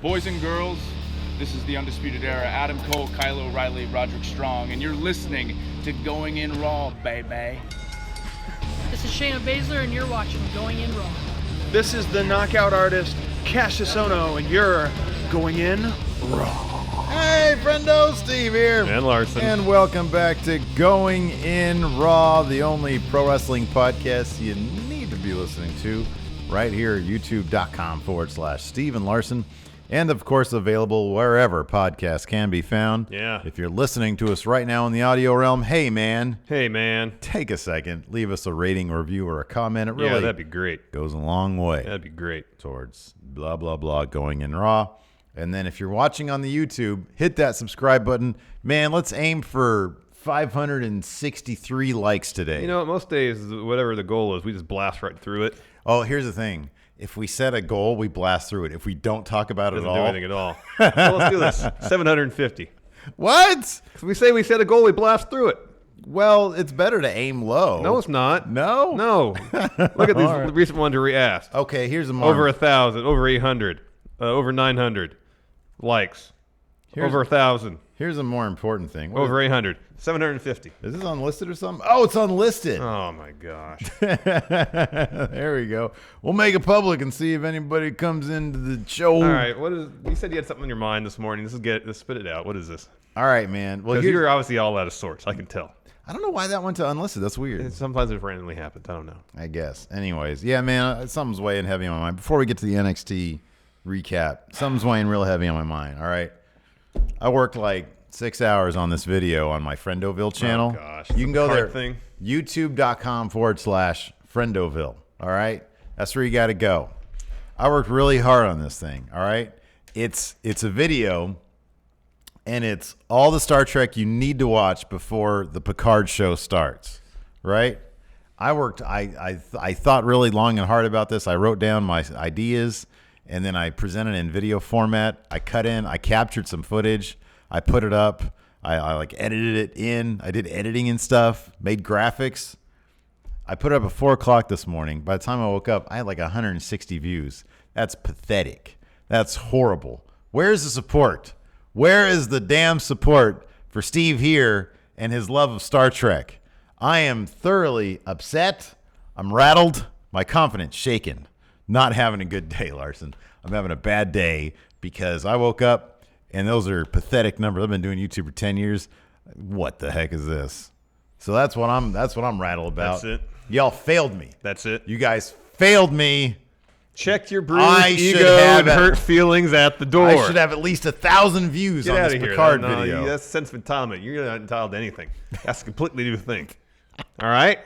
Boys and girls, this is the Undisputed Era. Adam Cole, Kyle O'Reilly, Roderick Strong, and you're listening to Going In Raw, baby. This is Shayna Baszler, and you're watching Going In Raw. This is the knockout artist, Cassius Ohno, and you're Going In Raw. Hey, friendo, Steve here. And Larson. And welcome back to Going In Raw, the only pro wrestling podcast you need to be listening to right here at youtube.com/Steve and Larson. And, of course, available wherever podcasts can be found. Yeah. If you're listening to us right now in the audio realm, hey, man. Hey, man. Take a second. Leave us a rating, review, or a comment. It really Yeah, that'd be great. goes a long way. That'd be great. Towards blah, blah, blah, Going In Raw. And then if you're watching on the YouTube, hit that subscribe button. Man, let's aim for 563 likes today. You know, most days, whatever the goal is, we just blast right through it. Oh, here's the thing. If we set a goal, we blast through it. If we don't talk about it at Doesn't all. do anything at all. So let's do this. 750. What? If we say we set a goal, we blast through it. Well, it's better to aim low. No, it's not. No? No. Look at these All right. recent ones we asked. Okay, here's a more. Over 1,000, over 800, over 900 likes. Over 1,000, Here's a more important thing. What over 800, 750. is this unlisted or something? Oh, it's unlisted. Oh, my gosh. There we go. We'll make it public and see if anybody comes into the show. All right. What is? You said you had something in your mind this morning. Let's spit it out. What is this? All right, man. Well, Because you're obviously all out of sorts. I can tell. I don't know why that went to unlisted. That's weird. Sometimes it randomly happens. I don't know. I guess. Anyways, yeah, man, something's weighing heavy on my mind. Before we get to the NXT recap, something's weighing real heavy on my mind. All right. I worked like 6 hours on this video on my Friendoville channel. Oh, gosh. You can go there. Thing. YouTube.com/Friendoville. All right. That's where you got to go. I worked really hard on this thing. All right. It's a video, and it's all the Star Trek you need to watch before the Picard show starts. Right. I thought really long and hard about this. I wrote down my ideas, and then I presented in video format. I captured some footage. I put it up. I like edited it in. I did editing and stuff, made graphics. I put it up at 4 o'clock this morning. By the time I woke up, I had like 160 views. That's pathetic. That's horrible. Where's the support? Where is the damn support for Steve here and his love of Star Trek? I am thoroughly upset. I'm rattled. My confidence shaken. Not having a good day, Larson. I'm having a bad day because I woke up and those are pathetic numbers. I've been doing YouTube for 10 years. What the heck is this? So that's what I'm rattled about. That's it. Y'all failed me. That's it. You guys failed me. Check your bruised ego and hurt feelings at the door. I should have at least 1,000 views Get on out this of here. Picard No, video. that's a sense of entitlement. You're not entitled to anything. That's a completely new thing. All right?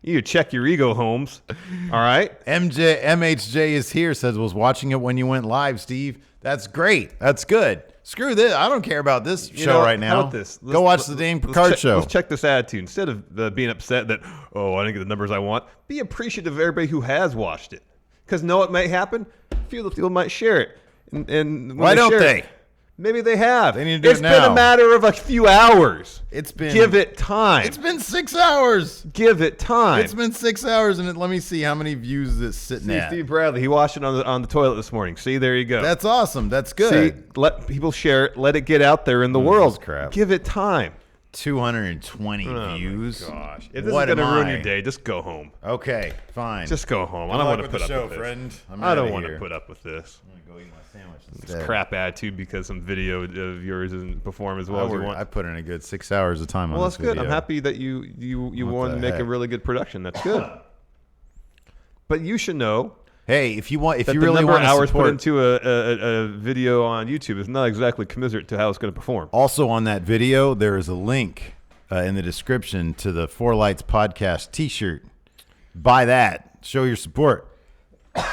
You check your ego, Holmes. All right? MHJ is here, says, was watching it when you went live, Steve. That's great. That's good. Screw this. I don't care about this show right now. How about this? Go watch the damn Picard show. Let's check this attitude. Instead of being upset that, oh, I didn't get the numbers I want, be appreciative of everybody who has watched it. Because know what might happen? A few of the people might share it. And why don't they? Maybe they have. They need to do it now. It's been a matter of a few hours. Give it time. It's been 6 hours. Give it time. It's been 6 hours, and let me see how many views it's sitting at. Steve Bradley, he watched it on the toilet this morning. See, there you go. That's awesome. That's good. See, let people share it. Let it get out there in the world. Crap. Give it time. 220 views. Oh my gosh. If this is going to ruin your day, just go home. Okay, fine. Just go home. I don't want to put up with this. Friend. I don't want to put up with this. I'm going to go eat my sandwich This crap attitude because some video of yours isn't perform as well as you want. I put in a good 6 hours of time on Well, this that's good. video. I'm happy that you wanted to make a really good production. That's good. But you should know. Hey, if you really the want number of hours support, put into a video on YouTube is not exactly commensurate to how it's going to perform. Also on that video, there is a link in the description to the Four Lights Podcast T-shirt. Buy that. Show your support.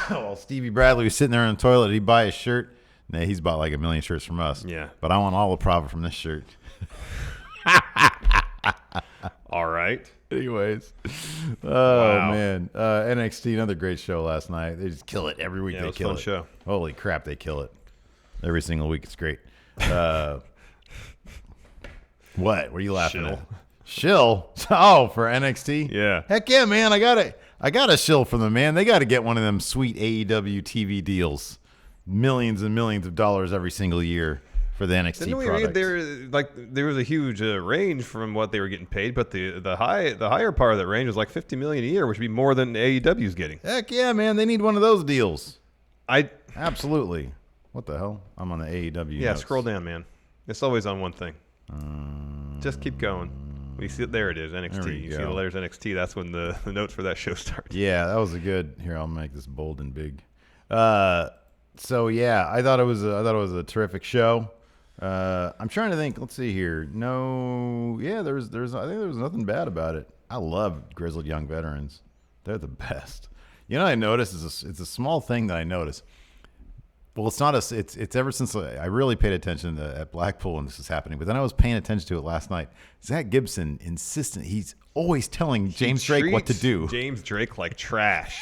While Stevie Bradley was sitting there in the toilet, he buy a shirt. Nah, he's bought like 1 million shirts from us. Yeah. But I want all the profit from this shirt. All right. Anyways. Oh, Wow. man. NXT, another great show last night. They just kill it. Every week Yeah, they it was a kill fun it. show. Holy crap, they kill it. Every single week. It's great. What? What are you laughing Shill. at? Shill? Oh, for NXT? Yeah. Heck yeah, man. I got a shill for them, man. They got to get one of them sweet AEW TV deals. millions and millions of dollars every single year for the NXT Didn't we product. read there was a huge range from what they were getting paid, but the higher part of that range was like $50 million a year, which would be more than AEW's getting. Heck yeah, man! They need one of those deals. Absolutely. What the hell? I'm on the AEW. Yeah, notes. scroll down, man. It's always on one thing. Just keep going. You see it, there it is, NXT. You see the letters NXT, that's when the notes for that show start. Yeah, that was a good. Here, I'll make this bold and big. So yeah, I thought it was a terrific show. I'm trying to think. Let's see here. No, yeah, there's. I think there was nothing bad about it. I love Grizzled Young Veterans. They're the best. You know, what I noticed it's a small thing that I noticed. Well, it's not it's ever since I really paid attention at Blackpool when this was happening, but then I was paying attention to it last night. Zach Gibson he's always telling James Drake what to do. James Drake like trash.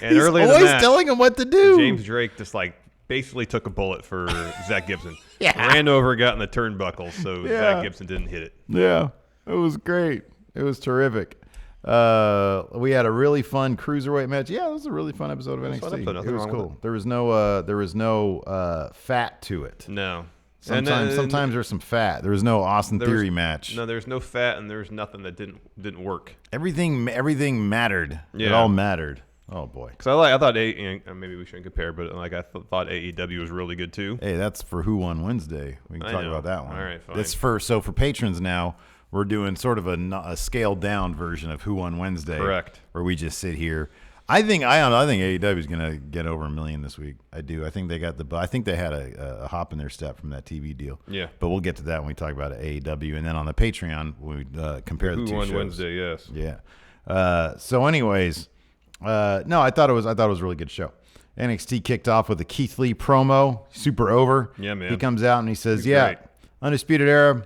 And he's earlier always than that, telling him what to do. James Drake just like basically took a bullet for Zach Gibson. Ran over, got in the turnbuckle, so Zach Gibson didn't hit it. Yeah, it was great. It was terrific. We had a really fun cruiserweight match. Yeah, it was a really fun episode of NXT. It was cool. There was no fat to it. No. Sometimes there's some fat. There was no Austin Theory match. No, there's no fat, and there's nothing that didn't work. Everything mattered. Yeah. It all mattered. Oh boy. Because I thought maybe we shouldn't compare, but like I thought AEW was really good too. Hey, that's for Who Won Wednesday. We can talk about that one. All right, fine. That's for patrons now. We're doing sort of a scaled down version of Who Won Wednesday. Correct. Where we just sit here. I think AEW is going to get over 1 million this week. I do. I think they had a hop in their step from that TV deal. Yeah. But we'll get to that when we talk about AEW, and then on the Patreon we compare the two shows. Who Won Wednesday? Yes. Yeah. So, anyways, no, I thought it was a really good show. NXT kicked off with a Keith Lee promo, super over. Yeah, man. He comes out and he says, He's great. Undisputed Era,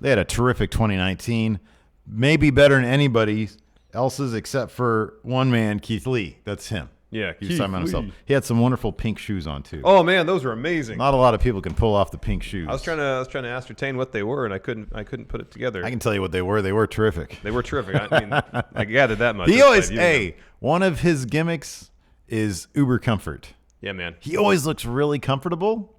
they had a terrific 2019, maybe better than anybody else's except for one man, Keith Lee. That's him. Yeah, He was talking about himself. He had some wonderful pink shoes on too. Oh man, those were amazing. Not a lot of people can pull off the pink shoes. I was trying to ascertain what they were, and I couldn't put it together. I can tell you what they were. They were terrific. They were terrific. I mean, I gathered that much. One of his gimmicks is uber comfort. Yeah, man. He always looks really comfortable.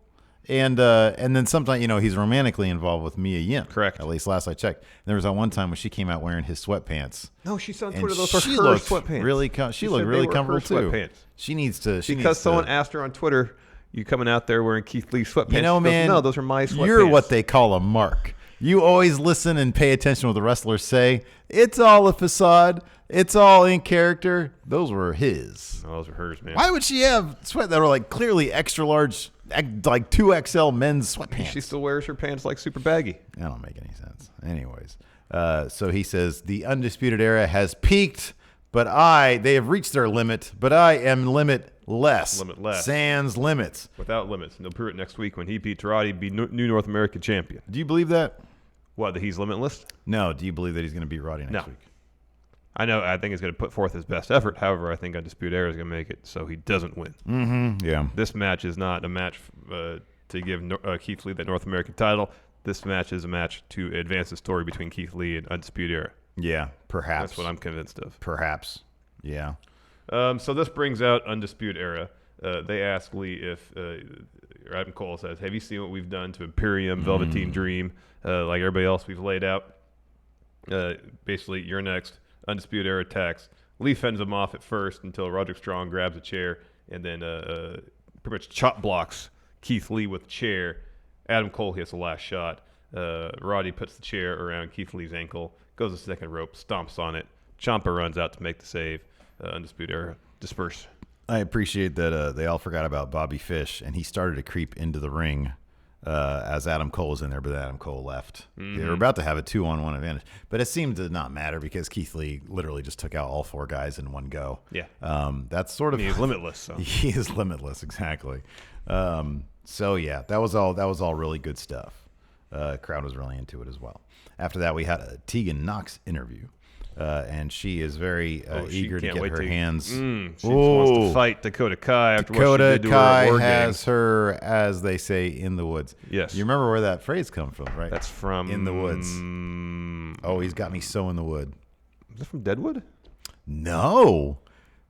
And then sometimes, he's romantically involved with Mia Yim. Correct. At least last I checked. And there was that one time when she came out wearing his sweatpants. No, she said on And Twitter those were she her looked sweatpants. really she looked really comfortable too. Sweatpants. She needs to. Because someone asked her on Twitter, "You coming out there wearing Keith Lee sweatpants?" You know, She goes, man. no, those are my sweatpants. You're what they call a mark. You always listen and pay attention to what the wrestlers say. It's all a facade. It's all in character. Those were his. Oh, those are hers, man. Why would she have sweat that were like clearly extra large, like 2XL men's sweatpants? She still wears her pants like super baggy. That don't make any sense. Anyways, so he says the Undisputed Era has peaked, but they have reached their limit, but I am limitless. Limitless. Sans limits. Without limits. And they'll prove it next week when he beats Roddy, be new North American champion. Do you believe that? What, that he's limitless? No. Do you believe that he's going to beat Roddy next week? I know. I think he's going to put forth his best effort. However, I think Undisputed Era is going to make it so he doesn't win. Mm-hmm. Yeah. This match is not a match to give Keith Lee the North American title. This match is a match to advance the story between Keith Lee and Undisputed Era. Yeah, perhaps. That's what I'm convinced of. Perhaps. Yeah. So this brings out Undisputed Era. They ask Lee if Adam Cole says, "Have you seen what we've done to Imperium, Velveteen Dream, like everybody else we've laid out? Basically, you're next." Undisputed Era attacks. Lee fends him off at first until Roderick Strong grabs a chair and then pretty much chop blocks Keith Lee with the chair. Adam Cole hits the last shot. Roddy puts the chair around Keith Lee's ankle, goes to the second rope, stomps on it. Ciampa runs out to make the save. Undisputed Era disperse. I appreciate that they all forgot about Bobby Fish, and he started to creep into the ring as Adam Cole was in there, but Adam Cole left. Mm-hmm. They were about to have a 2-on-1 advantage, but it seemed to not matter because Keith Lee literally just took out all 4 guys in one go. Yeah. That's sort of... He's limitless. So. He is limitless, exactly. So, yeah, that was all really good stuff. Crowd was really into it as well. After that, we had a Tegan Knox interview. And she is very eager to get her hands. She wants to fight Dakota Kai after what she did to her Kai at War has Games. her, as they say, in the woods. Yes. You remember where that phrase comes from, right? That's from... In the woods. Oh, he's got me so in the wood. Is that from Deadwood? No.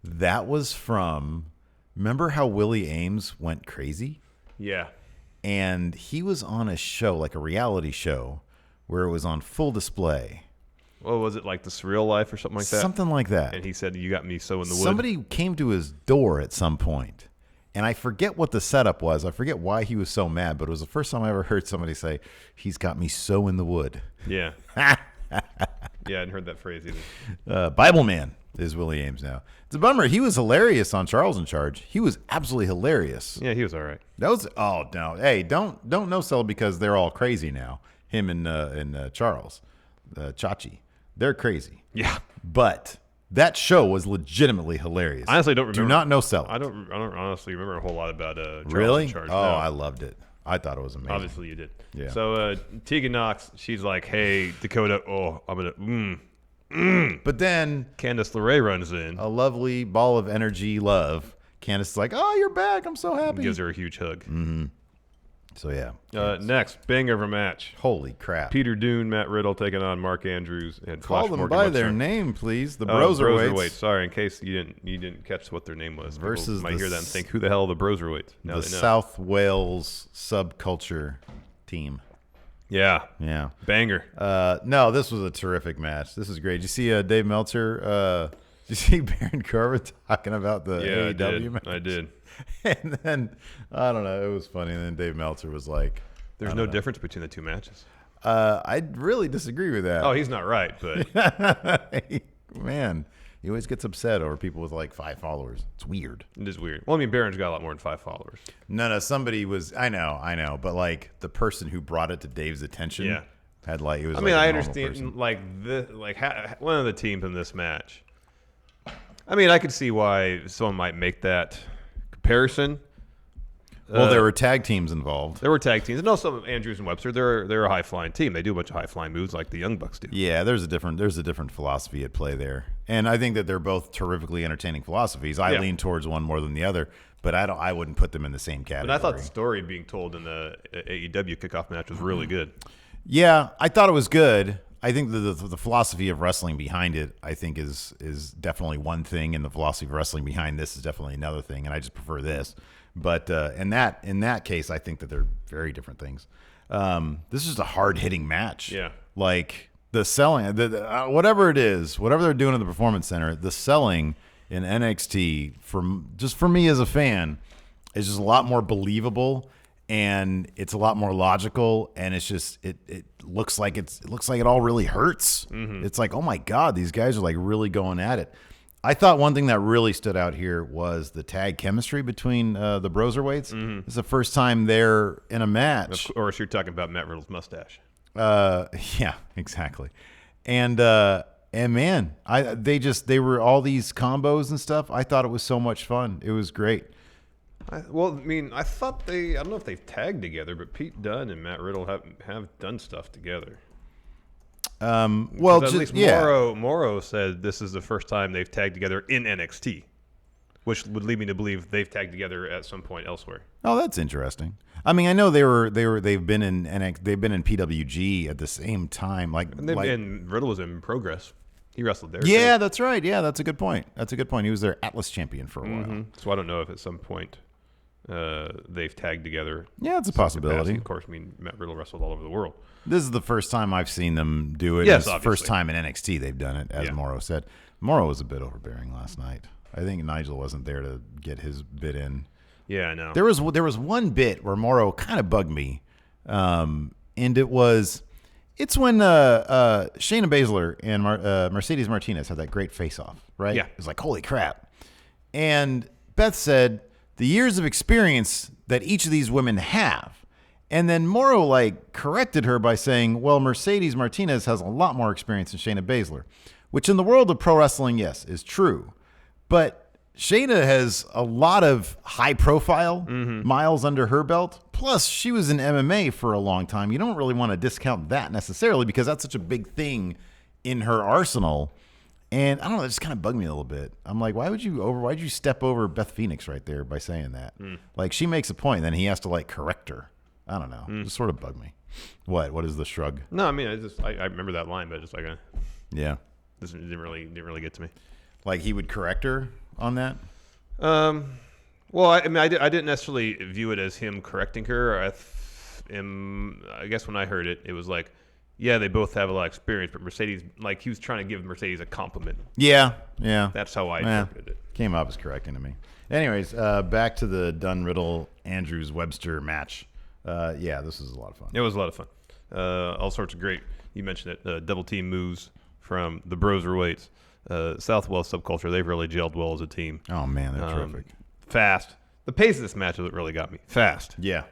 That was from Remember how Willie Ames went crazy? Yeah. And he was on a show, like a reality show, where it was on full display. Well, was it like The Surreal Life or something like that? Something like that. And he said, "You got me so in the wood." Somebody came to his door at some point, and I forget what the setup was. I forget why he was so mad, but it was the first time I ever heard somebody say, "He's got me so in the wood." Yeah. Yeah, I hadn't heard that phrase either. Bible Man is Willie Ames now. It's a bummer. He was hilarious on Charles in Charge. He was absolutely hilarious. Yeah, he was all right. That was no. Hey, don't no sell because they're all crazy now. Him and Charles, Chachi, they're crazy. Yeah, but that show was legitimately hilarious. I honestly don't remember. Do not no sell. I don't honestly remember a whole lot about Charles really. in Charge. Oh, no. I loved it. I thought it was amazing. Obviously, you did. Yeah. So Tegan Knox, she's like, "Hey, Dakota, I'm gonna." But then Candice LeRae runs in, a lovely ball of energy, love. Candice is like, "Oh, you're back! I'm so happy." gives her a huge hug. Mm-hmm. So yeah. Next, banger of a match. Holy crap! Peter Dunne, Matt Riddle taking on Mark Andrews and Call Flash them Morgan by Webster. their name, please. The Broserweights. Sorry, in case you didn't catch what their name was. Versus People might hear that and think, "Who the hell are the Broserweights?" Now the they know. South Wales Subculture team. Yeah. Banger. No, this was a terrific match. This is great. Did you see Dave Meltzer? Did you see Baron Corbin talking about the AEW match? I did. And then, I don't know, it was funny. And then Dave Meltzer was like, "There's no difference between the two matches." I really disagree with that. Oh, he's not right, but man, he always gets upset over people with like 5 followers. It's weird. it is weird. Well, I mean, Baron's got a lot more than 5 followers. No, somebody was. I know, but like the person who brought it to Dave's attention, had like it was. I mean, like I a normal understand person. one of the teams in this match. I mean, I could see why someone might make that comparison. Well, there were tag teams involved. There were tag teams, and also Andrews and Webster. They're a high flying team. They do a bunch of high flying moves like the Young Bucks do. Yeah, there's a different philosophy at play there, and I think that they're both terrifically entertaining philosophies. I lean towards one more than the other, but I wouldn't put them in the same category. But I thought the story being told in the AEW kickoff match was really good. Yeah, I thought it was good. I think the philosophy of wrestling behind it, I think, is definitely one thing, and the philosophy of wrestling behind this is definitely another thing, and I just prefer this. But in that case, I think that they're very different things. This is a hard-hitting match. Yeah. Like the selling, whatever it is, whatever they're doing in the Performance Center, the selling in NXT, for me as a fan, is just a lot more believable. And it's a lot more logical, and it's just it looks like it all really hurts. Mm-hmm. It's like, oh my god, these guys are like really going at it. I thought one thing that really stood out here was the tag chemistry between the Broserweights. Mm-hmm. It's the first time they're in a match. Of course, you're talking about Matt Riddle's mustache. Yeah, exactly. And man, they were all these combos and stuff. I thought it was so much fun. It was great. I thought I don't know if they've tagged together, but Pete Dunne and Matt Riddle have done stuff together. Well, at least Morrow said this is the first time they've tagged together in NXT, which would lead me to believe they've tagged together at some point elsewhere. Oh, that's interesting. I mean, I know they've been in PWG at the same time, and Riddle was in Progress. He wrestled there. Yeah, that's right. Yeah, that's a good point. He was their Atlas champion for a while. So I don't know if at some point they've tagged together. Yeah, it's a possibility. Capacity. Of course, I mean, Matt Riddle wrestled all over the world. This is the first time I've seen them do it. Yes, it's the first time in NXT they've done it, as Morrow said. Morrow was a bit overbearing last night. I think Nigel wasn't there to get his bit in. Yeah, I know. There was one bit where Morrow kind of bugged me, and it's when Shayna Baszler and Mercedes Martinez had that great face-off, right? Yeah. It was like, holy crap. And Beth said, the years of experience that each of these women have. And then Morrow corrected her by saying, well, Mercedes Martinez has a lot more experience than Shayna Baszler, which in the world of pro wrestling, yes, is true. But Shayna has a lot of high-profile miles under her belt. Plus, she was in MMA for a long time. You don't really want to discount that necessarily because that's such a big thing in her arsenal. And I don't know, it just kind of bugged me a little bit. I'm like, why'd you step over Beth Phoenix right there by saying that? Like, she makes a point, then he has to correct her. I don't know. It just sort of bugged me. What is the shrug? No, I mean, I remember that line, but just yeah, this didn't really get to me. Like he would correct her on that? Well, Well, I mean, I didn't necessarily view it as him correcting her. I guess when I heard it, it was like, yeah, they both have a lot of experience, but Mercedes, like he was trying to give Mercedes a compliment. Yeah. That's how I interpreted it. Came up as correcting to me. Anyways, back to the Dunne, Riddle, Andrews, Webster match. Yeah, this was a lot of fun. It was a lot of fun. All sorts of great. You mentioned it. Double team moves from the Cruiserweights. Southwest Subculture. They've really gelled well as a team. Oh man, they're terrific. Fast. The pace of this match is what really got me. Fast. Yeah.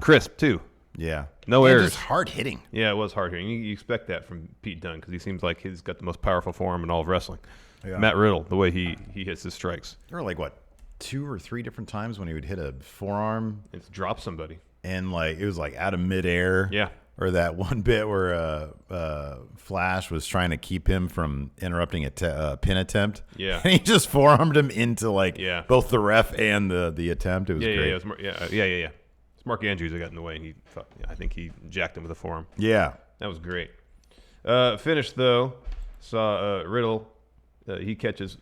Crisp too. Yeah. No errors. Just hard hitting. Yeah, it was hard hitting. You expect that from Pete Dunne because he seems like he's got the most powerful forearm in all of wrestling. Yeah. Matt Riddle, the way he hits his strikes. There were like, what, 2 or 3 different times when he would hit a forearm. It's drop somebody. And like it was like out of midair. Yeah. Or that one bit where Flash was trying to keep him from interrupting a pin attempt. Yeah. And he just forearmed him into like both the ref and the attempt. It was great. Yeah, it was yeah. It's Mark Andrews that got in the way, and I think he jacked him with a forearm. Yeah. That was great. Finished, though, saw Riddle. He catches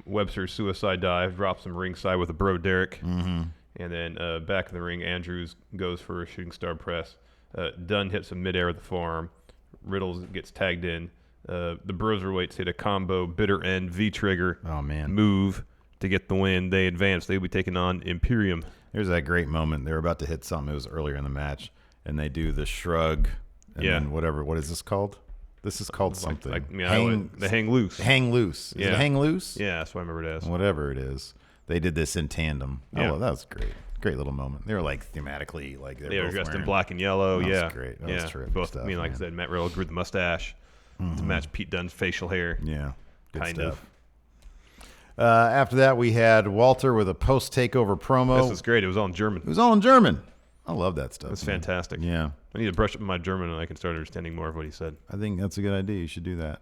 Webster's suicide dive, drops him ringside with a bro Derek. Mm-hmm. And then back in the ring, Andrews goes for a shooting star press. Dunne hits him midair with the forearm. Riddle gets tagged in. The Cruiserweights hit a combo bitter end V-trigger move to get the win. They advance. They'll be taking on Imperium. There's that great moment. They were about to hit something. It was earlier in the match. And they do the shrug and then whatever. What is this called? This is called something. They hang loose. Hang loose. Is it hang loose? Yeah, that's what I remember it as. Whatever it is. They did this in tandem. Yeah. Oh, that was great. Great little moment. They were like thematically like they were dressed in black and yellow. That was great. That was terrific both. stuff, Like I said, Matt Riddle grew the mustache to match Pete Dunne's facial hair. Yeah, good kind stuff. of. After that, we had Walter with a post takeover promo. This was great. It was all in German. It was all in German. I love that stuff. It's fantastic. Yeah, I need to brush up my German and I can start understanding more of what he said. I think that's a good idea. You should do that.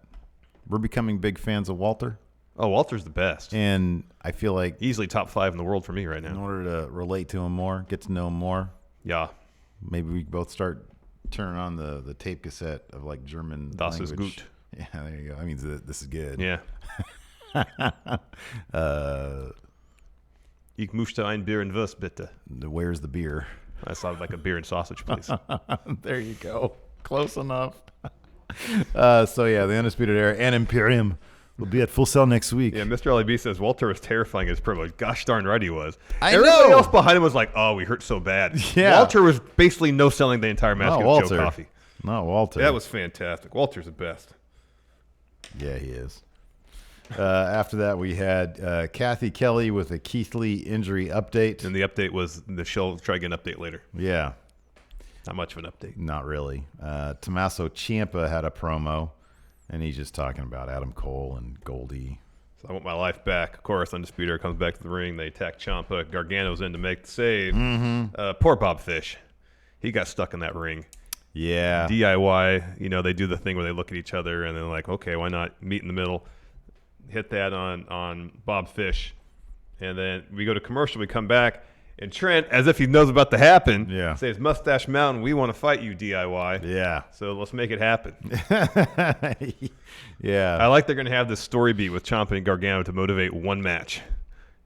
We're becoming big fans of Walter. Oh, Walter's the best. And I feel like easily top 5 in the world for me right now. In order to relate to him more, get to know him more. Yeah. Maybe we both start turning on the tape cassette of like German Das language. ist gut. Yeah, there you go. That means that this is good. Yeah. Ich möchte ein Bier und Wurst, bitte. Where's the beer? I sounded like a beer and sausage, please. There you go. Close enough. So yeah, the Undisputed Era and Imperium will be at Full Sail next week. Yeah, Mr. LAB says Walter was terrifying as promo. Gosh darn right he was. Everybody else behind him was like, oh, we hurt so bad. Yeah. Walter was basically no-selling the entire match against Joe Coffey. Not Walter. That was fantastic. Walter's the best. Yeah, he is. After that, we had Kathy Kelly with a Keith Lee injury update. And the update was the she'll try again update later. Yeah. Not much of an update. Not really. Tommaso Ciampa had a promo, and he's just talking about Adam Cole and Goldie. So I want my life back. Of course, Undisputed Era comes back to the ring. They attack Ciampa. Gargano's in to make the save. Mm-hmm. Poor Bob Fish. He got stuck in that ring. Yeah. DIY, they do the thing where they look at each other and they're like, okay, why not meet in the middle? Hit that on Bob Fish. And then we go to commercial. We come back. And Trent, as if he knows about to happen, says, Mustache Mountain, we want to fight you, DIY. Yeah. So let's make it happen. Yeah. I like they're going to have this story beat with Ciampa and Gargano to motivate one match.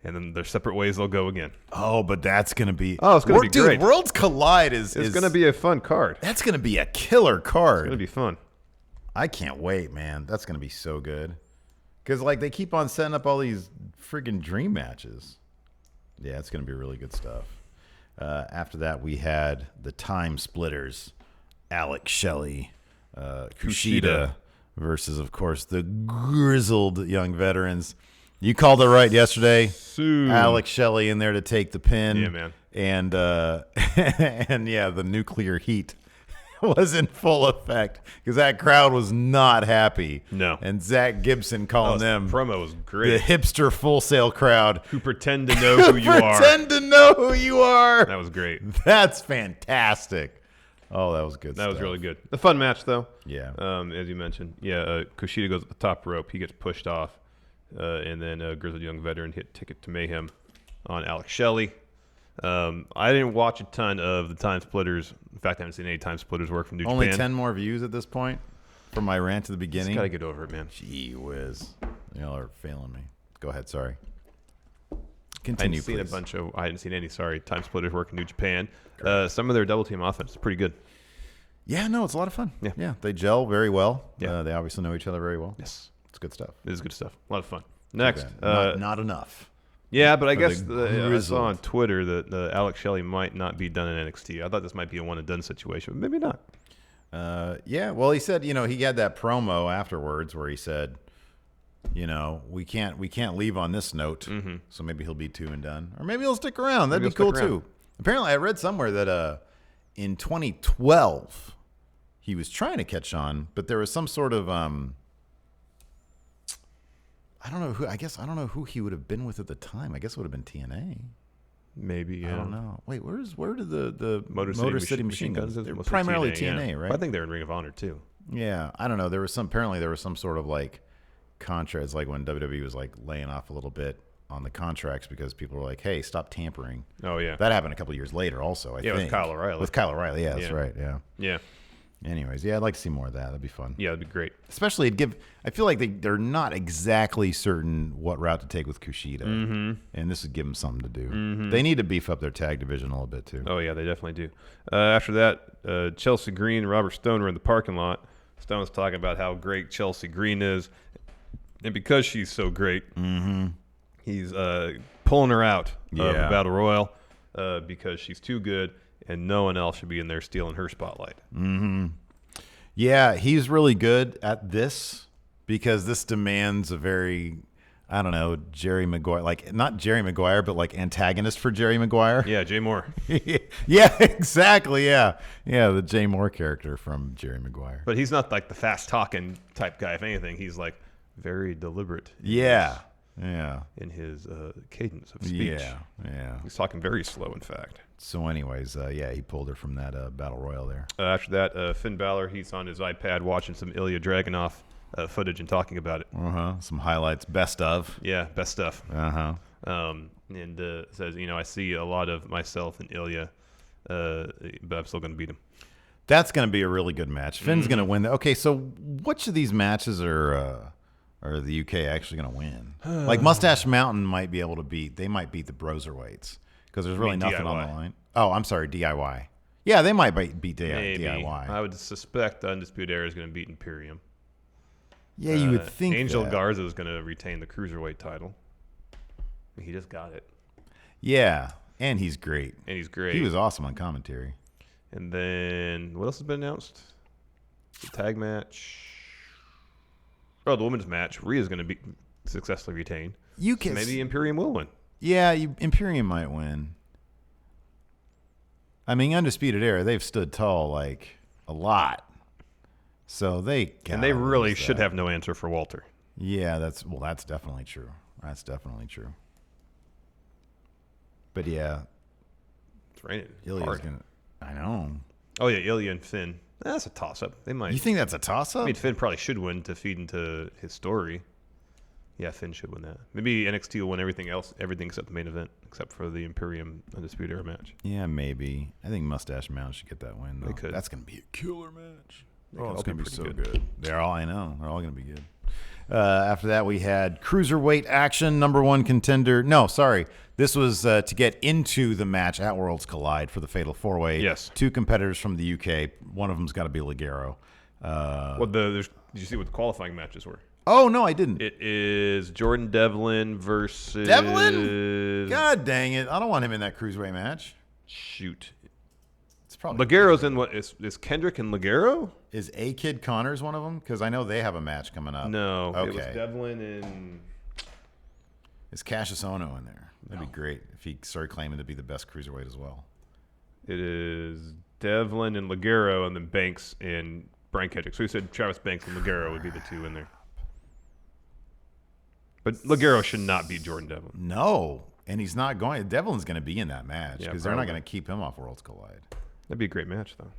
And then their separate ways they'll go again. Oh, but that's going to be... Oh, it's going to be great. Dude, Worlds Collide is going to be a fun card. That's going to be a killer card. It's going to be fun. I can't wait, man. That's going to be so good. Because, they keep on setting up all these friggin' dream matches. Yeah, it's going to be really good stuff. After that, we had the Timesplitters, Alex Shelley, Kushida versus, of course, the grizzled young veterans. You called it right yesterday. Alex Shelley in there to take the pin. Yeah, man. And the nuclear heat was in full effect because that crowd was not happy. No. And Zach Gibson calling them. The promo was great. The hipster Full Sail crowd. Who pretend to know who you are. Pretend to know who you are. That was great. That's fantastic. Oh, that was good That stuff. was really good. A fun match, though. Yeah. As you mentioned. Yeah, Kushida goes at the top rope. He gets pushed off. And then Grizzled Young Veteran hit Ticket to Mayhem on Alex Shelley. I didn't watch a ton of the Timesplitters. In fact, I haven't seen any Timesplitters work from New Only Japan. 10 more views at this point from my rant at the beginning. Just got to get over it, man. Gee whiz. Y'all are failing me. Go ahead, sorry. Continue, I hadn't please. I hadn't seen any. Sorry, Timesplitters work in New Japan. Some of their double team offense is pretty good. Yeah, no, it's a lot of fun. Yeah. Yeah, they gel very well. Yeah. They obviously know each other very well. Yes, It's good stuff. it is good stuff. A lot of fun. Next, Not enough. yeah, but I for guess the I Grizzled. saw on Twitter that Alex Shelley might not be done in NXT. I thought this might be a one and done situation, but maybe not. Yeah, well, he said, he had that promo afterwards where he said, we can't leave on this note. So maybe he'll be 2 and done, or maybe he'll stick around. That'd Maybe be cool he'll stick around. too. Apparently, I read somewhere that in 2012 he was trying to catch on, but there was some sort of I don't know who. I don't know who he would have been with at the time. I guess it would have been TNA. Maybe, yeah. I don't know. Wait, where did the Motor City Machine Guns? is They're mostly primarily TNA, yeah. right? But I think they're in Ring of Honor too. Yeah, I don't know. Apparently there was some sort of like contracts, like when WWE was like laying off a little bit on the contracts because people were like, "Hey, stop tampering." Oh yeah, That happened a couple of years later, also. I think with Kyle O'Reilly. With Kyle O'Reilly, yeah, that's Yeah. right. Yeah. yeah, Anyways, yeah, I'd like to see more of that. That'd be fun. yeah. That'd be great. Especially, I feel like they're not exactly certain what route to take with Kushida, and this would give them something to do. They need to beef up their tag division a little bit too. Oh yeah, they definitely do. After that, Chelsea Green and Robert Stone were in the parking lot. Stone's talking about how great Chelsea Green is, and because she's so great, he's pulling her out of the Yeah. Battle Royal because she's too good, and no one else should be in there stealing her spotlight. Yeah, he's really good at this because this demands a very, I don't know, Jerry Maguire, like not Jerry Maguire, but like antagonist for Jerry Maguire. Yeah, Jay Moore. Yeah, exactly. Yeah. Yeah, the Jay Moore character from Jerry Maguire. But he's not like the fast talking type guy. If anything, he's like very deliberate. Yeah. Yeah. In his cadence of speech. Yeah. Yeah. He's talking very slow, in fact. So anyways, yeah, he pulled her from that Battle Royal there. After that, Finn Balor, he's on his iPad watching some Ilya Dragunov footage and talking about it. Some highlights, best of. Yeah, best stuff. And says, I see a lot of myself in Ilya, but I'm still going to beat him. that's going to be a really good match. Finn's going to win. Okay, so which of these matches are the UK actually going to win? Like Mustache Mountain might be able to beat. They might beat the Broserweights because there's really nothing on the line. Oh, I'm sorry, DIY. Yeah, they might beat Maybe. DIY. I would suspect the Undisputed Era is going to beat Imperium. Yeah, you would think Angel that. Garza is going to retain the Cruiserweight title. He just got it. Yeah, and he's great. And he's great. He was awesome on commentary. And then, what else has been announced? The tag match. Oh, the women's match. Rhea's going to be successfully retained. You can Maybe Imperium will win. Yeah, Imperium might win. I mean, Undisputed Era, they've stood tall like a lot. So they And they really should have no answer for Walter. Yeah, that's definitely true. That's definitely true. But yeah, It's raining Ilya's hard. gonna. I know. Oh, yeah, Ilya and Finn. That's a toss-up. They might. You think that's a toss-up? I mean, Finn probably should win to feed into his story. Yeah, Finn should win that. Maybe NXT will win everything except the main event, except for the Imperium Undisputed Era match. Yeah, maybe. I think Mustache Mountain should get that win. Though. They could. That's gonna be a killer match. They could Oh, it's all gonna be be so pretty good. They're all. I know. They're all gonna be good. After that, we had Cruiserweight action, number one contender. No, sorry. This was to get into the match at Worlds Collide for the Fatal 4-Way. Yes. Two competitors from the UK. One of them's got to be Ligero. Did you see what the qualifying matches were? Oh, no, I didn't. It is Jordan Devlin versus... Devlin? God dang it. I don't want him in that Cruiserweight match. Shoot. It's probably Ligero's in what? Is Kendrick and Ligero? Is A-Kid Connors one of them? Because I know they have a match coming up. No. Okay. It was Devlin and... Is Cassius Ohno in there? That'd be great if he started claiming to be the best Cruiserweight as well. It is Devlin and Ligero, and then Banks and Brian Kendrick. So we said Travis Banks and Ligero would be the two in there. But Ligero should not beat Jordan Devlin. No, and he's not going. Devlin's going to be in that match Yeah, because they're not probably. going to keep him off Worlds Collide. That'd be a great match, though.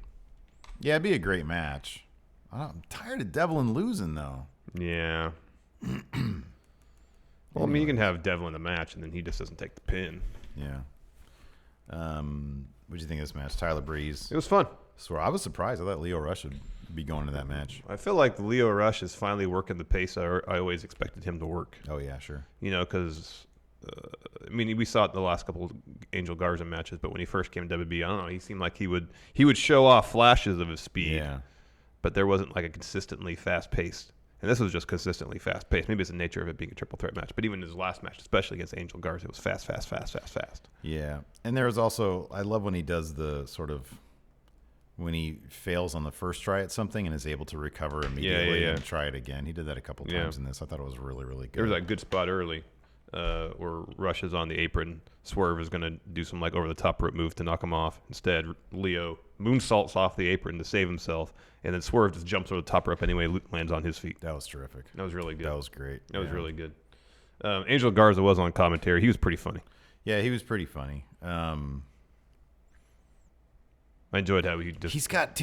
Yeah, it'd be a great match. I'm tired of Devlin losing, though. Yeah. Well, I mean, you can have Devlin the match, and then he just doesn't take the pin. Yeah. What do you think of this match? Tyler Breeze. It was fun. I was surprised. I thought Leo Rush would be going to that match. I feel like Leo Rush is finally working the pace I always expected him to work. Oh, yeah, sure. You know, because I mean, we saw it in the last couple of Angel Garza matches, but when he first came to WWE, I don't know, he seemed like he would show off flashes of his speed. Yeah. But there wasn't like a consistently fast-paced. And this was just consistently fast-paced. Maybe it's the nature of it being a triple threat match. But even his last match, especially against Angel Garza, it was fast. Yeah. And there was also, I love when he does the sort of, when he fails on the first try at something and is able to recover immediately and try it again. He did that a couple times in this. I thought it was really, really good. There was that good spot early where Rush is on the apron. Swerve is going to do some like over-the-top rope move to knock him off. Instead, Leo moonsaults off the apron to save himself. And then Swerve just jumps over the top rope anyway, lands on his feet. That was terrific. That was really good. That was great. That was really good. Angel Garza was on commentary. He was pretty funny. Yeah, he was pretty funny. I enjoyed how he's got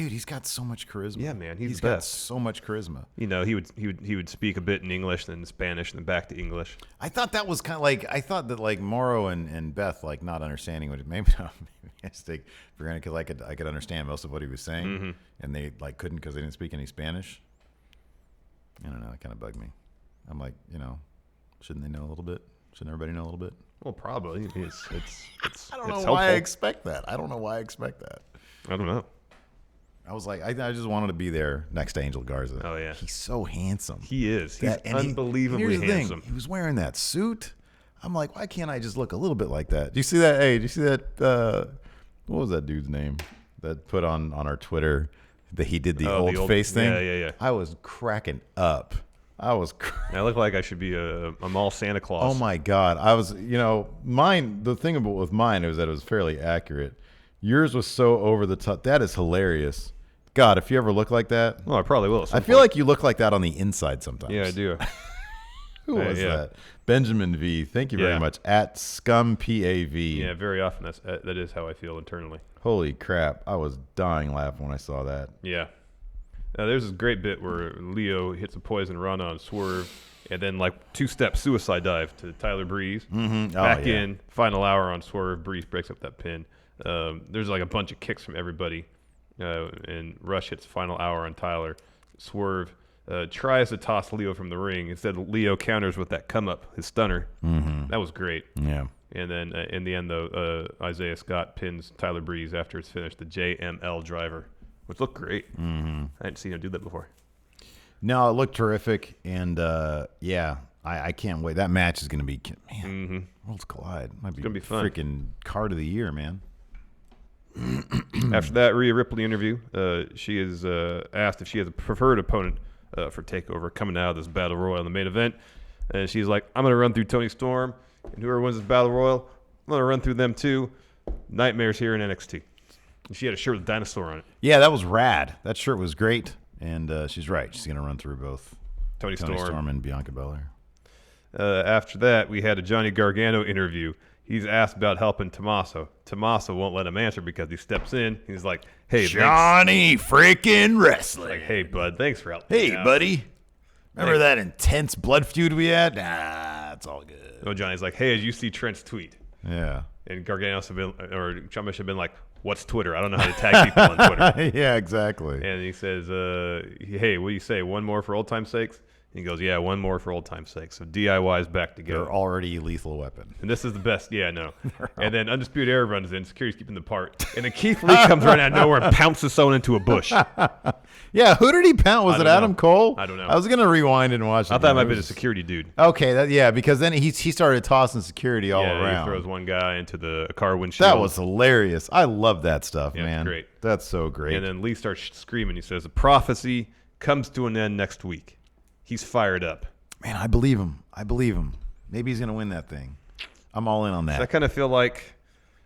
so much charisma. Yeah, man, he's the got best. so much charisma. You know, he would speak a bit in English, then in Spanish, and then back to English. I thought that was kind of like, I thought that like Morrow and Beth like not understanding what it maybe I take for granted because I could understand most of what he was saying, and they like couldn't because they didn't speak any Spanish. I don't know, it kind of bugged me. I'm like, shouldn't they know a little bit? Shouldn't everybody know a little bit? Well, probably. It's I don't know helpful. why I expect that. I don't know. I don't know. I was like, I just wanted to be there next to Angel Garza. Oh, yeah. He's so handsome. He is. He's unbelievably here's the handsome. Thing. He was wearing that suit. I'm like, why can't I just look a little bit like that? Do you see that? Hey, do you see that? What was that dude's name that put on our Twitter that he did the old face thing? Yeah. I was cracking up. I look like I should be a mall Santa Claus. Oh, my God. I was, mine, the thing with mine was that it was fairly accurate. Yours was so over the top. That is hilarious. God, if you ever look like that. Well, I probably will. I feel like you look like that on the inside sometimes. Yeah, I do. Who was that? Benjamin V. Thank you very much. At ScumPAV. Yeah, very often that is how I feel internally. Holy crap. I was dying laughing when I saw that. Yeah. There's this great bit where Leo hits a poison run on Swerve and then like two-step suicide dive to Tyler Breeze. Back in, final hour on Swerve. Breeze breaks up that pin. There's like a bunch of kicks from everybody. And Rush hits final hour on Tyler. Swerve tries to toss Leo from the ring. Instead, Leo counters with that come-up, his stunner. That was great. Yeah. And then in the end, though, Isaiah Scott pins Tyler Breeze after it's finished, the JML driver, which looked great. I hadn't seen him do that before. No, it looked terrific. And, I can't wait. That match is going to be, man, Worlds Collide. Might be gonna be fun. Freaking card of the year, man. After that Rhea Ripley interview, she is asked if she has a preferred opponent for TakeOver coming out of this Battle Royal in the main event. And she's like, I'm going to run through Toni Storm, and whoever wins this Battle Royal, I'm going to run through them too. Nightmare's here in NXT. And she had a shirt with a dinosaur on it. Yeah, that was rad. That shirt was great. And she's right. She's going to run through both Toni Storm and Bianca Belair. After that, we had a Johnny Gargano interview. He's asked about helping Tommaso. Tommaso won't let him answer because he steps in. He's like, hey, Johnny freaking Wrestling. Like, hey, bud, thanks for helping me out. Buddy. Remember that intense blood feud we had? Nah, it's all good. No, Johnny's like, hey, did you see Trent's tweet? Yeah. And Gargano should have been, or Chumba should have been like, what's Twitter? I don't know how to tag people on Twitter. Yeah, exactly. And he says, hey, what do you say? One more for old time's sakes? And he goes, yeah, one more for old time's sake. So DIY's back to go. They're already a lethal weapon. And this is the best. Yeah, no. And then Undisputed Era runs in. Security's keeping the part. And then Keith Lee comes running out of nowhere and pounces someone into a bush. Yeah, who did he pound? Was it Adam Cole? I don't know. I was going to rewind and watch it. I thought it might have been a security dude. Okay, because then he started tossing security all around. He throws one guy into the car windshield. That was hilarious. I love that stuff, man. It's great. That's so great. And then Lee starts screaming. He says, the prophecy comes to an end next week. He's fired up. Man, I believe him. Maybe he's going to win that thing. I'm all in on that. So I kind of feel like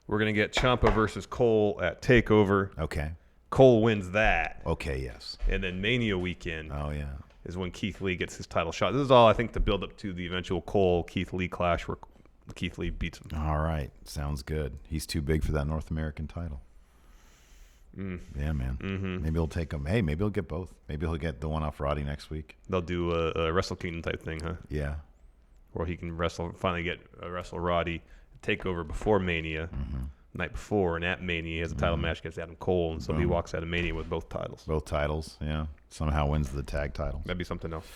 we're going to get Ciampa versus Cole at TakeOver. Okay. Cole wins that. Okay, yes. And then Mania weekend is when Keith Lee gets his title shot. This is all, I think, to build up to the eventual Cole-Keith Lee clash where Keith Lee beats him. All right. Sounds good. He's too big for that North American title. Yeah, man. Maybe he'll take him. Hey, maybe he'll get both. Maybe he'll get the one off Roddy next week. They'll do a Wrestle Kingdom type thing, huh? Yeah. Or he can finally get wrestle Roddy, take over before Mania, night before, and at Mania he has a title match against Adam Cole, and so he walks out of Mania with both titles. Both titles, yeah. Somehow wins the tag title. That'd be something else.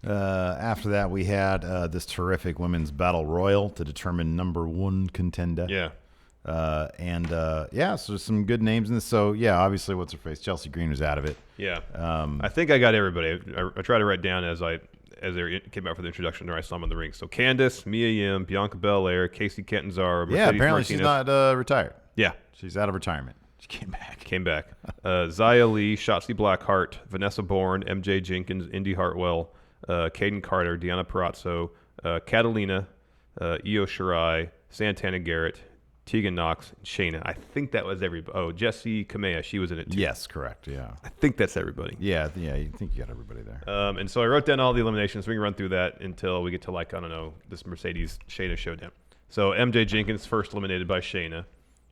After that, we had this terrific women's battle royal to determine number 1 contender. Yeah. So some good names in this. So, yeah, obviously, what's her face? Chelsea Green was out of it. Yeah. I think I got everybody. I tried to write down as they came out for the introduction, or I saw them in the ring. So, Candice, Mia Yim, Bianca Belair, Casey Catanzaro, Mercedes Apparently Martinez. she's not retired. Yeah. She's out of retirement. She came back. Zaya Lee, Shotzi Blackheart, Vanessa Bourne, MJ Jenkins, Indy Hartwell, Caden Carter, Deanna Perazzo, Catalina, Io Shirai, Santana Garrett, Tegan Knox, and Shayna. I think that was everybody. Oh, Jessie Kamea, she was in it too. Yes, correct. Yeah. I think that's everybody. Yeah. You think you got everybody there. And so I wrote down all the eliminations. We can run through that until we get to this Mercedes Shayna showdown. So MJ Jenkins first eliminated by Shayna.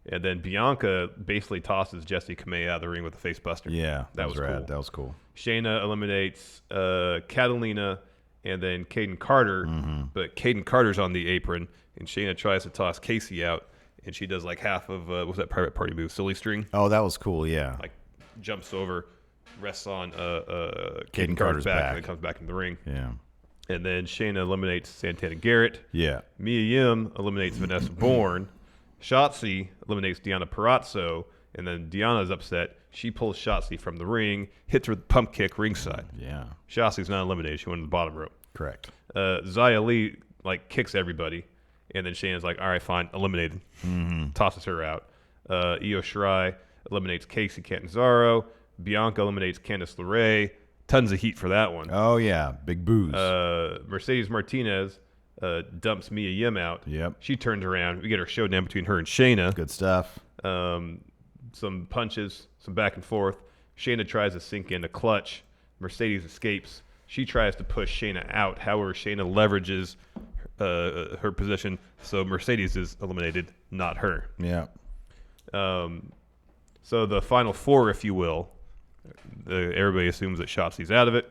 And then Bianca basically tosses Jessie Kamea out of the ring with a face buster. Yeah, that was rad. cool. That was cool. Shayna eliminates Catalina and then Caden Carter, but Caden Carter's on the apron, and Shayna tries to toss Casey out, and she does like half of what was that private party move, silly string? Oh, that was cool. Yeah, like jumps over, rests on Caden Carter's back, and then comes back in the ring. Yeah, and then Shayna eliminates Santana Garrett. Yeah, Mia Yim eliminates Vanessa Bourne. Shotzi eliminates Deanna Perazzo, and then Deanna's upset. She pulls Shotzi from the ring, hits her with a pump kick ringside. Yeah. Shotzi's not eliminated. She went to the bottom rope. Correct. Zaya Lee kicks everybody, and then Shayna's like, all right, fine, eliminated. Tosses her out. Io Shirai eliminates Casey Catanzaro. Bianca eliminates Candice LeRae. Tons of heat for that one. Oh, yeah. Big booze. Mercedes Martinez dumps Mia Yim out. Yep. She turns around. We get her showdown between her and Shayna. Good stuff. Some punches, some back and forth. Shayna tries to sink in a clutch. Mercedes escapes. She tries to push Shayna out. However, Shayna leverages her position, so Mercedes is eliminated, not her. Yeah. So the final 4, if you will, everybody assumes that Shotzi's out of it.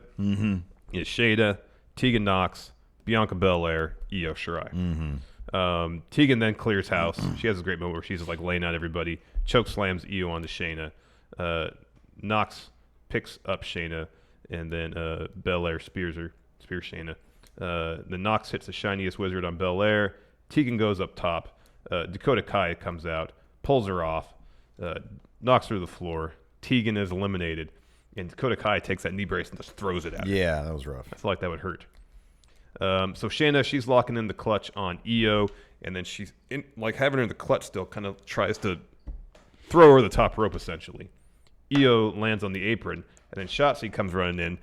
It's Shayna, Tegan Knox, Bianca Belair, Io Shirai. Tegan then clears house. She has a great moment where she's like laying out everybody, choke slams Io onto Shayna. Knox picks up Shayna, and then Belair spears Shayna. Then Knox hits the shiniest wizard on Belair. Tegan goes up top. Dakota Kai comes out, pulls her off, knocks her to the floor. Tegan is eliminated, and Dakota Kai takes that knee brace and just throws it at her. Yeah, that was rough. I feel like that would hurt. So Shayna, she's locking in the clutch on Io, and then she's having her in the clutch still, kind of tries to throw her the top rope essentially. Io lands on the apron, and then Shotzi comes running in,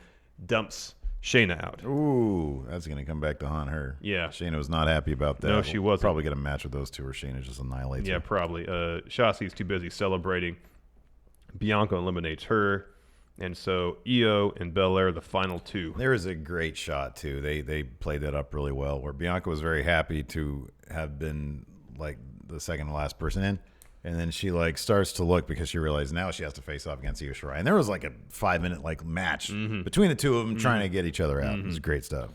dumps Shayna out. Ooh, that's going to come back to haunt her. Yeah. Shayna was not happy about that. No, she wasn't. Probably get a match with those two, or Shayna just annihilates her. Yeah, probably. Shotzi's too busy celebrating. Bianca eliminates her. And so Io and Belair are the final 2. There was a great shot, too. They played that up really well, where Bianca was very happy to have been, like, the second to last person in. And then she, like, starts to look because she realized now she has to face off against Io Shirai. And there was, like, a 5-minute, like, match between the two of them trying to get each other out. It was great stuff.